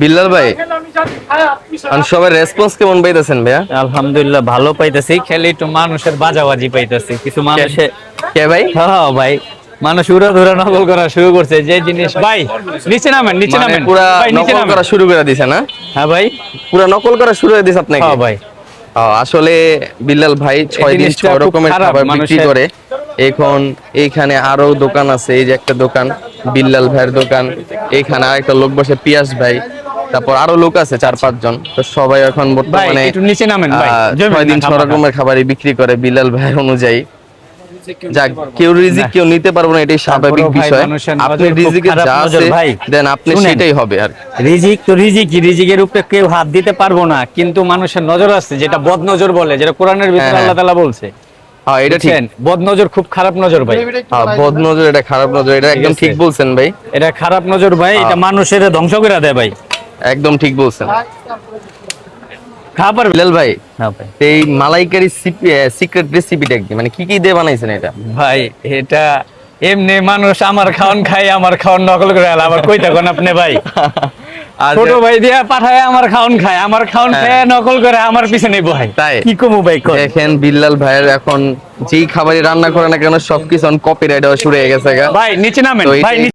বিল্লাল ভাই, সবাই রেসপন্স কেমন পাইতেছেন ভাইয়া? আলহামদুলিল্লাহ ভালো পাইতেছি, খেলে একটু মানুষের বাজাবাজি পাইতেছি কিছু মানুষে। কে ভাই? হ্যাঁ ভাই, মানুষ উড়াধুরা নকল করা শুরু করছে যে জিনিস। ভাই নিচে নামেন, নিচে মানে নামেন পুরা ভাই, নিচে নকল নামেন। করা শুরু করে দিছে না? হ্যাঁ ভাই, পুরা নকল করা শুরু করে দিছে আপনাকে? হ্যাঁ ভাই। আসলে বিল্লাল ভাই 6 দিন জিনিসটা 6 খুব রকমের খারাপ খাবার বিক্রি মানুষের। করে। এখন এইখানে আরো দোকান আছে, এই যে একটা দোকান বিল্লাল ভাইয়ের দোকান, এইখানে আরেকটা লোক বসে পিয়াস ভাই, তারপর আরো লোক আছে 4-5 জন। তো সবাই এখন ভাই বর্তমানে একটু নিচে নামেন ভাই, 6 দিন 6 রকমের খাবারই বিক্রি করে বিল্লাল ভাইয়ের অনুযায়ী। যাক, কেউ রিজিক কেউ নিতে পারবো না, এটাই স্বাভাবিক তারপরেও ভাই বিষয়। মানুষের আপনি নজর খুব রিজিকে খারাপ যা নজর আছে ভাই। দেন আপনি শুনেন, সেটাই হবে। আর রিজিক তো রিজিকই, রিজিকের উপরে কেউ হাত দিতে পারবো না, কিন্তু মানুষের নজর আছে যেটা বদ নজর বলে, যেটা কোরআনের ভিতরে হ্যাঁ, আল্লাহ তাআলা বলছে। হ্যাঁ এটা ঠিক। বুঝছেন? বদ নজর খুব খারাপ নজর ভাই। হ্যাঁ, বদ নজর এটা খারাপ নজর, এটা একদম আছে। ঠিক বলছেন ভাই। এটা খারাপ নজর ভাই, এটা মানুষের ধ্বংস করে দেয় ভাই। একদম ঠিক বলছেন খাবার বিলাল ভাই। হ্যাঁ ভাই। এই মালাইকারি সিক্রেট রেসিপিটা কি, মানে কি কি দিয়ে বানাইছেন এটা? ভাই এটা এমনি মানুষ আমার খাওন খায়, আমার খাওন নকল করে আলা, আবার কই থাকুন আপনি ভাই। আর ছোট ভাই দিয়া পাঠায় আমার খাওন খায়, আমার খাওন হ্যাঁ। খায় নকল করে আমার পিছনে বহাই। তাই? কি কমু ভাই কর। দেখেন বিল্লাল ভাইয়ের এখন যেই খাবারই রান্না করে না কেন সবকিছু কপিরাইট হওয়া শুরু হয়ে গেছে গা। ভাই নিচে নামেন তো ভাই।